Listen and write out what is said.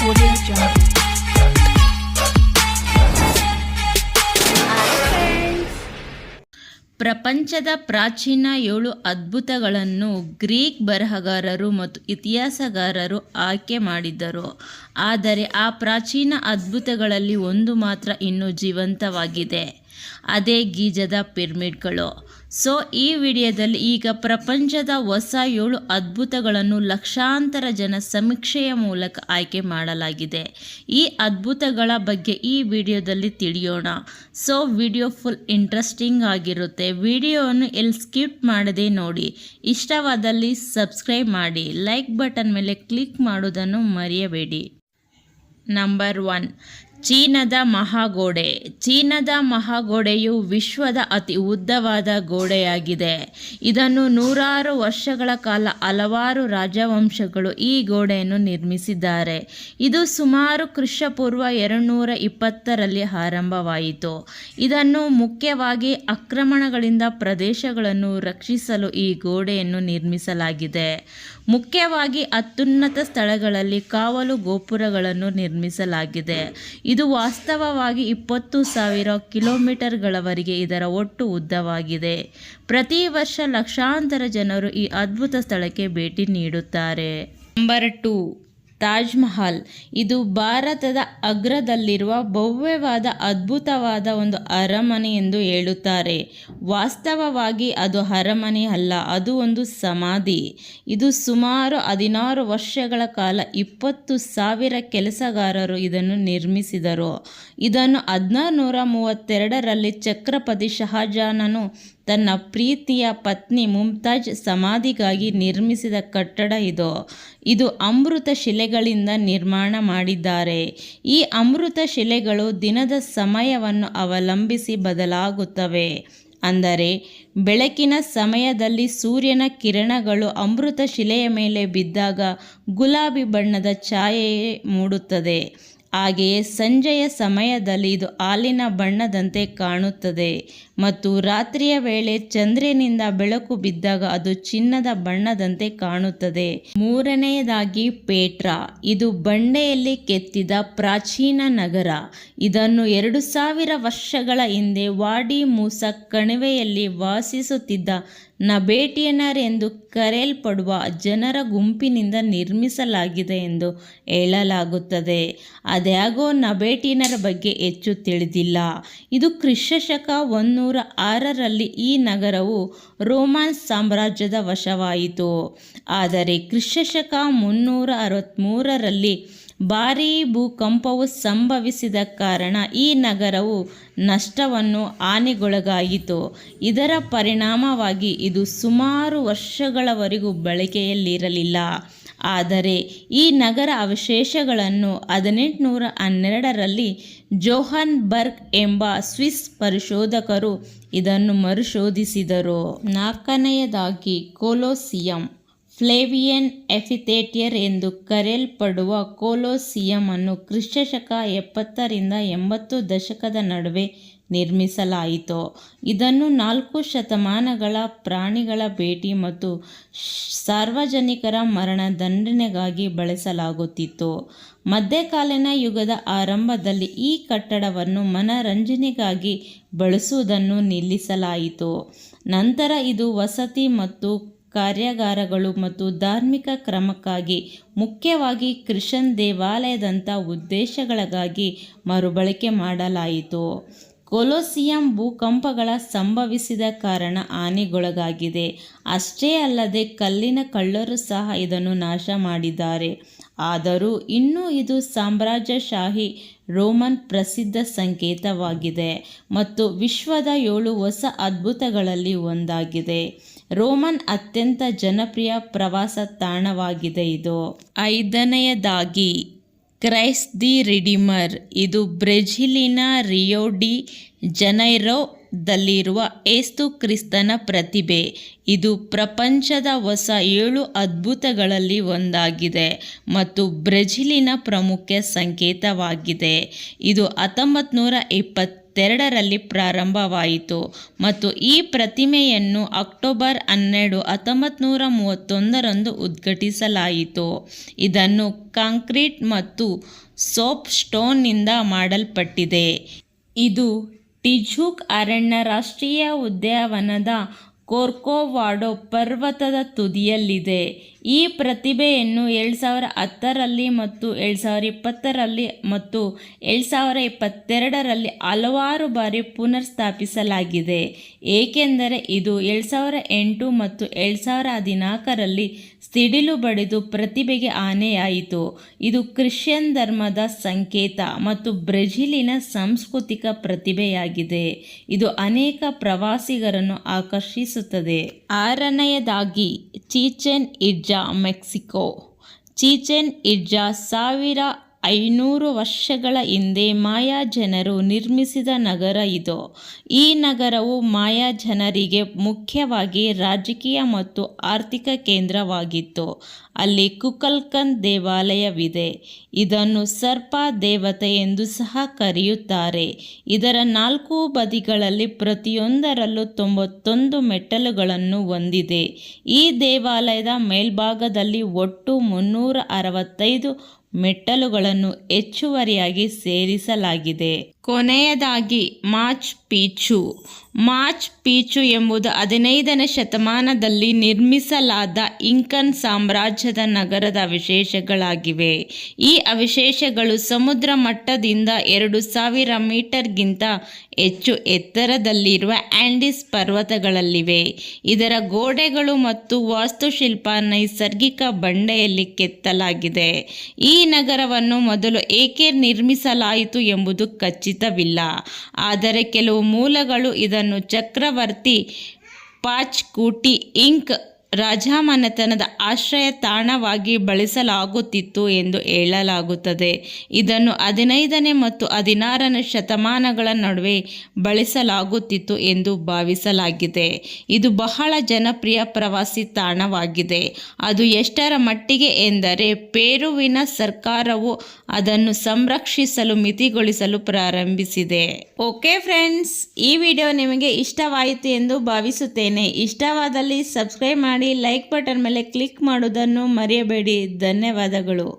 Audio Jungle. ಪ್ರಪಂಚದ ಪ್ರಾಚೀನ 7 ಅದ್ಭುತಗಳನ್ನು ಗ್ರೀಕ್ ಬರಹಗಾರರು ಮತ್ತು ಇತಿಹಾಸಗಾರರು ಆಯ್ಕೆ ಮಾಡಿದ್ದರು. ಆದರೆ ಆ ಪ್ರಾಚೀನ ಅದ್ಭುತಗಳಲ್ಲಿ ಒಂದು ಮಾತ್ರ ಇನ್ನೂ ಜೀವಂತವಾಗಿದೆ. ಅದೇ ಗೀಜದ ಪಿರಮಿಡ್ಗಳು. ಸೊ ಈ ವಿಡಿಯೋದಲ್ಲಿ ಈಗ ಪ್ರಪಂಚದ ಹೊಸ 7 ಅದ್ಭುತಗಳನ್ನು ಲಕ್ಷಾಂತರ ಜನ ಸಮೀಕ್ಷೆಯ ಮೂಲಕ ಆಯ್ಕೆ ಮಾಡಲಾಗಿದೆ. ಈ ಅದ್ಭುತಗಳ ಬಗ್ಗೆ ಈ ವಿಡಿಯೋದಲ್ಲಿ ತಿಳಿಯೋಣ. ಸೊ ವಿಡಿಯೋ ಫುಲ್ ಇಂಟ್ರೆಸ್ಟಿಂಗ್ ಆಗಿರುತ್ತೆ. ವಿಡಿಯೋವನ್ನು ಎಲ್ಲಿ ಸ್ಕಿಪ್ ಮಾಡದೆ ನೋಡಿ. ಇಷ್ಟವಾದಲ್ಲಿ ಸಬ್ಸ್ಕ್ರೈಬ್ ಮಾಡಿ, ಲೈಕ್ ಬಟನ್ ಮೇಲೆ ಕ್ಲಿಕ್ ಮಾಡೋದನ್ನು ಮರೆಯಬೇಡಿ. ನಂಬರ್ 1, ಚೀನಾದ ಮಹಾಗೋಡೆ. ಚೀನಾದ ಮಹಾಗೋಡೆಯು ವಿಶ್ವದ ಅತಿ ಉದ್ದವಾದ ಗೋಡೆಯಾಗಿದೆ. ಇದನ್ನು ನೂರಾರು ವರ್ಷಗಳ ಕಾಲ ಹಲವಾರು ರಾಜವಂಶಗಳು ಈ ಗೋಡೆಯನ್ನು ನಿರ್ಮಿಸಿದ್ದಾರೆ. ಇದು ಸುಮಾರು ಕ್ರಿಸ್ತಪೂರ್ವ 220ರಲ್ಲಿ ಆರಂಭವಾಯಿತು. ಇದನ್ನು ಮುಖ್ಯವಾಗಿ ಆಕ್ರಮಣಗಳಿಂದ ಪ್ರದೇಶಗಳನ್ನು ರಕ್ಷಿಸಲು ಈ ಗೋಡೆಯನ್ನು ನಿರ್ಮಿಸಲಾಗಿದೆ. ಮುಖ್ಯವಾಗಿ ಅತ್ಯುನ್ನತ ಸ್ಥಳಗಳಲ್ಲಿ ಕಾವಲು ಗೋಪುರಗಳನ್ನು ನಿರ್ಮಿಸಲಾಗಿದೆ. ಇದು ವಾಸ್ತವವಾಗಿ 20,000 ಕಿಲೋಮೀಟರ್ಗಳವರೆಗೆ ಇದರ ಒಟ್ಟು ಉದ್ದವಾಗಿದೆ. ಪ್ರತಿ ವರ್ಷ ಲಕ್ಷಾಂತರ ಜನರು ಈ ಅದ್ಭುತ ಸ್ಥಳಕ್ಕೆ ಭೇಟಿ ನೀಡುತ್ತಾರೆ. ನಂಬರ್ 2, ತಾಜ್ ಮಹಲ್. ಇದು ಭಾರತದ ಅಗ್ರದಲ್ಲಿರುವ ಭವ್ಯವಾದ ಅದ್ಭುತವಾದ ಒಂದು ಅರಮನೆ ಎಂದು ಹೇಳುತ್ತಾರೆ. ವಾಸ್ತವವಾಗಿ ಅದು ಅರಮನೆ ಅಲ್ಲ, ಅದು ಒಂದು ಸಮಾಧಿ. ಇದು ಸುಮಾರು 16 ವರ್ಷಗಳ ಕಾಲ 20,000 ಕೆಲಸಗಾರರು ಇದನ್ನು ನಿರ್ಮಿಸಿದರು. ಇದನ್ನು 1632ರಲ್ಲಿ ಛತ್ರಪತಿ ಶಹಾಜಹಾನನು ತನ್ನ ಪ್ರೀತಿಯ ಪತ್ನಿ ಮುಮ್ತಾಜ್ ಸಮಾಧಿಗಾಗಿ ನಿರ್ಮಿಸಿದ ಕಟ್ಟಡ ಇದು ಅಮೃತ ಶಿಲೆಗಳಿಂದ ನಿರ್ಮಾಣ ಮಾಡಿದ್ದಾರೆ. ಈ ಅಮೃತ ಶಿಲೆಗಳು ದಿನದ ಸಮಯವನ್ನು ಅವಲಂಬಿಸಿ ಬದಲಾಗುತ್ತವೆ. ಅಂದರೆ ಬೆಳಕಿನ ಸಮಯದಲ್ಲಿ ಸೂರ್ಯನ ಕಿರಣಗಳು ಅಮೃತ ಶಿಲೆಯ ಮೇಲೆ ಬಿದ್ದಾಗ ಗುಲಾಬಿ ಬಣ್ಣದ ಛಾಯೆ ಮೂಡುತ್ತದೆ. ಹಾಗೆಯೇ ಸಂಜೆಯ ಸಮಯದಲ್ಲಿ ಇದು ಹಾಲಿನ ಬಣ್ಣದಂತೆ ಕಾಣುತ್ತದೆ ಮತ್ತು ರಾತ್ರಿಯ ವೇಳೆ ಚಂದ್ರನಿಂದ ಬೆಳಕು ಬಿದ್ದಾಗ ಅದು ಚಿನ್ನದ ಬಣ್ಣದಂತೆ ಕಾಣುತ್ತದೆ. ಮೂರನೆಯದಾಗಿ ಪೇಟ್ರಾ. ಇದು ಬಂಡೆಯಲ್ಲಿ ಕೆತ್ತಿದ ಪ್ರಾಚೀನ ನಗರ. ಇದನ್ನು 2000 ವರ್ಷಗಳ ಹಿಂದೆ ವಾಡಿ ಮೂಸಾ ಕಣಿವೆಯಲ್ಲಿ ವಾಸಿಸುತ್ತಿದ್ದ ನಬೇಟಿಯನರ್ ಎಂದು ಕರೆಯಲ್ಪಡುವ ಜನರ ಗುಂಪಿನಿಂದ ನಿರ್ಮಿಸಲಾಗಿದೆ ಎಂದು ಹೇಳಲಾಗುತ್ತದೆ. ಆದಾಗ್ಯೂ ನಬೇಟಿಯನರ ಬಗ್ಗೆ ಹೆಚ್ಚು ತಿಳಿದಿಲ್ಲ. ಇದು ಕ್ರಿಸ್ತಶಕ 106ರಲ್ಲಿ ಈ ನಗರವು ರೋಮನ್ ಸಾಮ್ರಾಜ್ಯದ ವಶವಾಯಿತು. ಆದರೆ ಕ್ರಿಸ್ತಶಕ 363ರಲ್ಲಿ ಭಾರೀ ಭೂಕಂಪವು ಸಂಭವಿಸಿದ ಕಾರಣ ಈ ನಗರವು ನಷ್ಟವನ್ನು ಹಾನಿಗೊಳಗಾಯಿತು. ಇದರ ಪರಿಣಾಮವಾಗಿ ಇದು ಸುಮಾರು ವರ್ಷಗಳವರೆಗೂ ಬಳಕೆಯಲ್ಲಿರಲಿಲ್ಲ. ಆದರೆ ಈ ನಗರ ಅವಶೇಷಗಳನ್ನು 1812ರಲ್ಲಿ ಜೋಹಾನ್ ಬರ್ಗ್ ಎಂಬ ಸ್ವಿಸ್ ಪರಿಶೋಧಕರು ಇದನ್ನು ಮರುಶೋಧಿಸಿದರು. ನಾಲ್ಕನೆಯದಾಗಿ ಕೊಲೋಸಿಯಂ. ಫ್ಲೇವಿಯನ್ ಆಂಫಿಥಿಯೇಟರ್ ಎಂದು ಕರೆಯಲ್ಪಡುವ ಕೊಲೋಸಿಯಂ ಅನ್ನು ಕ್ರಿಸ್ತಶಕ 70ರಿಂದ 80 ದಶಕದ ನಡುವೆ ನಿರ್ಮಿಸಲಾಯಿತು. ಇದನ್ನು 4 ಶತಮಾನಗಳ ಪ್ರಾಣಿಗಳ ಬೇಟೆ ಮತ್ತು ಸಾರ್ವಜನಿಕರ ಮರಣದಂಡನೆಗಾಗಿ ಬಳಸಲಾಗುತ್ತಿತ್ತು. ಮಧ್ಯಕಾಲೀನ ಯುಗದ ಆರಂಭದಲ್ಲಿ ಈ ಕಟ್ಟಡವನ್ನು ಮನರಂಜನೆಗಾಗಿ ಬಳಸುವುದನ್ನು ನಿಲ್ಲಿಸಲಾಯಿತು. ನಂತರ ಇದು ವಸತಿ ಮತ್ತು ಕಾರ್ಯಾಗಾರಗಳು ಮತ್ತು ಧಾರ್ಮಿಕ ಕ್ರಮಕ್ಕಾಗಿ, ಮುಖ್ಯವಾಗಿ ಕ್ರಿಶ್ಚಿಯನ್ ದೇವಾಲಯದಂಥ ಉದ್ದೇಶಗಳಿಗಾಗಿ ಮರುಬಳಕೆ ಮಾಡಲಾಯಿತು. ಕೊಲೋಸಿಯಂ ಭೂಕಂಪಗಳ ಸಂಭವಿಸಿದ ಕಾರಣ ಹಾನಿಗೊಳಗಾಗಿದೆ. ಅಷ್ಟೇ ಅಲ್ಲದೆ ಕಲ್ಲಿನ ಕಳ್ಳರು ಸಹ ಇದನ್ನು ನಾಶ ಮಾಡಿದ್ದಾರೆ. ಆದರೂ ಇನ್ನೂ ಇದು ಸಾಮ್ರಾಜ್ಯಶಾಹಿ ರೋಮನ್ ಪ್ರಸಿದ್ಧ ಸಂಕೇತವಾಗಿದೆ ಮತ್ತು ವಿಶ್ವದ 7 ಹೊಸ ಅದ್ಭುತಗಳಲ್ಲಿ ಒಂದಾಗಿದೆ. ರೋಮನ್ ಅತ್ಯಂತ ಜನಪ್ರಿಯ ಪ್ರವಾಸ ತಾಣವಾಗಿದೆ. ಇದು 5ನೆಯದಾಗಿ ಕ್ರೈಸ್ಟ್ ದಿ ರಿಡೀಮರ್. ಇದು ಬ್ರೆಜಿಲಿನ ರಿಯೋ ಡಿ ಜನೈರೊದಲ್ಲಿರುವ ಏಸು ಕ್ರಿಸ್ತನ ಪ್ರತಿಮೆ. ಇದು ಪ್ರಪಂಚದ ಹೊಸ 7 ಅದ್ಭುತಗಳಲ್ಲಿ ಒಂದಾಗಿದೆ ಮತ್ತು ಬ್ರೆಜಿಲಿನ ಪ್ರಮುಖ ಸಂಕೇತವಾಗಿದೆ. ಇದು 1927 1952ರಲ್ಲಿ ಪ್ರಾರಂಭವಾಯಿತು ಮತ್ತು ಈ ಪ್ರತಿಮೆಯನ್ನು ಅಕ್ಟೋಬರ್ 12, 1931ರಂದು ಉದ್ಘಾಟಿಸಲಾಯಿತು. ಇದನ್ನು ಕಾಂಕ್ರೀಟ್ ಮತ್ತು ಸೋಪ್ ಸ್ಟೋನ್ನಿಂದ ಮಾಡಲ್ಪಟ್ಟಿದೆ. ಇದು ಟಿಜುಕ್ ಅರಣ್ಯ ರಾಷ್ಟ್ರೀಯ ಉದ್ಯಾನವನದ ಕೊರ್ಕೊವಾಡೋ ಪರ್ವತದ ತುದಿಯಲ್ಲಿದೆ. ಈ ಪ್ರತಿಮೆಯನ್ನು 2010ರಲ್ಲಿ ಮತ್ತು 2020ರಲ್ಲಿ ಮತ್ತು 2022ರಲ್ಲಿ ಹಲವಾರು ಬಾರಿ ಪುನರ್ಸ್ಥಾಪಿಸಲಾಗಿದೆ, ಏಕೆಂದರೆ ಇದು 2008 ಮತ್ತು 2014ರಲ್ಲಿ ಸಿಡಿಲು ಬಡಿದು ಪ್ರತಿಮೆಗೆ ಹಾನಿಯಾಯಿತು. ಇದು ಕ್ರಿಶ್ಚಿಯನ್ ಧರ್ಮದ ಸಂಕೇತ ಮತ್ತು ಬ್ರೆಜಿಲಿನ ಸಾಂಸ್ಕೃತಿಕ ಪ್ರತಿಮೆಯಾಗಿದೆ. ಇದು ಅನೇಕ ಪ್ರವಾಸಿಗರನ್ನು ಆಕರ್ಷಿಸುತ್ತದೆ. 6ನೇಯದಾಗಿ ಚಿಚೆನ್ ಇಟ್ಜಾ, ಮೆಕ್ಸಿಕೋ. ಚಿಚೆನ್ ಇಟ್ಜಾ 1500 ವರ್ಷಗಳ ಹಿಂದೆ ಮಾಯಾ ಜನರು ನಿರ್ಮಿಸಿದ ನಗರ ಇದು. ಈ ನಗರವು ಮಾಯಾ ಜನರಿಗೆ ಮುಖ್ಯವಾಗಿ ರಾಜಕೀಯ ಮತ್ತು ಆರ್ಥಿಕ ಕೇಂದ್ರವಾಗಿತ್ತು. ಅಲ್ಲಿ ಕುಕಲ್ಕನ್ ದೇವಾಲಯವಿದೆ. ಇದನ್ನು ಸರ್ಪ ದೇವತೆ ಎಂದು ಸಹ ಕರೆಯುತ್ತಾರೆ. ಇದರ 4 ಬದಿಗಳಲ್ಲಿ ಪ್ರತಿಯೊಂದರಲ್ಲೂ 91 ಮೆಟ್ಟಲುಗಳನ್ನು ಹೊಂದಿದೆ. ಈ ದೇವಾಲಯದ ಮೇಲ್ಭಾಗದಲ್ಲಿ ಒಟ್ಟು 365 ಮೆಟ್ಟಲುಗಳನ್ನು ಹೆಚ್ಚುವರಿಯಾಗಿ ಸೇರಿಸಲಾಗಿದೆ. ಕೊನೆಯದಾಗಿ ಮಾಚು ಪಿಚ್ಚು. ಮಾಚು ಪಿಚ್ಚು ಎಂಬುದು 15ನೇ ಶತಮಾನದಲ್ಲಿ ನಿರ್ಮಿಸಲಾದ ಇಂಕನ್ ಸಾಮ್ರಾಜ್ಯದ ನಗರದ ಅವಶೇಷಗಳಾಗಿವೆ. ಈ ಅವಶೇಷಗಳು ಸಮುದ್ರ ಮಟ್ಟದಿಂದ 2000 ಮೀಟರ್ಗಿಂತ ಹೆಚ್ಚು ಎತ್ತರದಲ್ಲಿರುವ ಆಂಡೀಸ್ ಪರ್ವತಗಳಲ್ಲಿವೆ. ಇದರ ಗೋಡೆಗಳು ಮತ್ತು ವಾಸ್ತುಶಿಲ್ಪ ನೈಸರ್ಗಿಕ ಬಂಡೆಯಲ್ಲಿ ಕೆತ್ತಲಾಗಿದೆ. ಈ ನಗರವನ್ನು ಮೊದಲು ಏಕೆ ನಿರ್ಮಿಸಲಾಯಿತು ಎಂಬುದು ಖಚಿತವಿಲ್ಲ, ಆದರೆ ಕೆಲವು ಮೂಲಗಳು ಇದನ್ನು ಚಕ್ರವರ್ತಿ ಪಾಚ್ಕೂಟಿ ಇಂಕ್ ರಾಜಮನೆತನದ ಆಶ್ರಯ ತಾಣವಾಗಿ ಬಳಸಲಾಗುತ್ತಿತ್ತು ಎಂದು ಹೇಳಲಾಗುತ್ತದೆ. ಇದನ್ನು 15ನೇ ಮತ್ತು 16ನೇ ಶತಮಾನಗಳ ನಡುವೆ ಬಳಸಲಾಗುತ್ತಿತ್ತು ಎಂದು ಭಾವಿಸಲಾಗಿದೆ. ಇದು ಬಹಳ ಜನಪ್ರಿಯ ಪ್ರವಾಸಿ ತಾಣವಾಗಿದೆ. ಅದು ಎಷ್ಟರ ಮಟ್ಟಿಗೆ ಎಂದರೆ ಪೆರುವಿನ ಸರ್ಕಾರವು ಅದನ್ನು ಸಂರಕ್ಷಿಸಲು ಮಿತಿಗೊಳಿಸಲು ಪ್ರಾರಂಭಿಸಿದೆ. ಓಕೆ ಫ್ರೆಂಡ್ಸ್, ಈ ವಿಡಿಯೋ ನಿಮಗೆ ಇಷ್ಟವಾಯಿತು ಎಂದು ಭಾವಿಸುತ್ತೇನೆ. ಇಷ್ಟವಾದಲ್ಲಿ ಸಬ್ಸ್ಕ್ರೈಬ್ ಮಾಡಿ, ಲೈಕ್ ಬಟನ್ ಮೇಲೆ ಕ್ಲಿಕ್ ಮಾಡುವುದನ್ನು ಮರೆಯಬೇಡಿ. ಧನ್ಯವಾದಗಳು.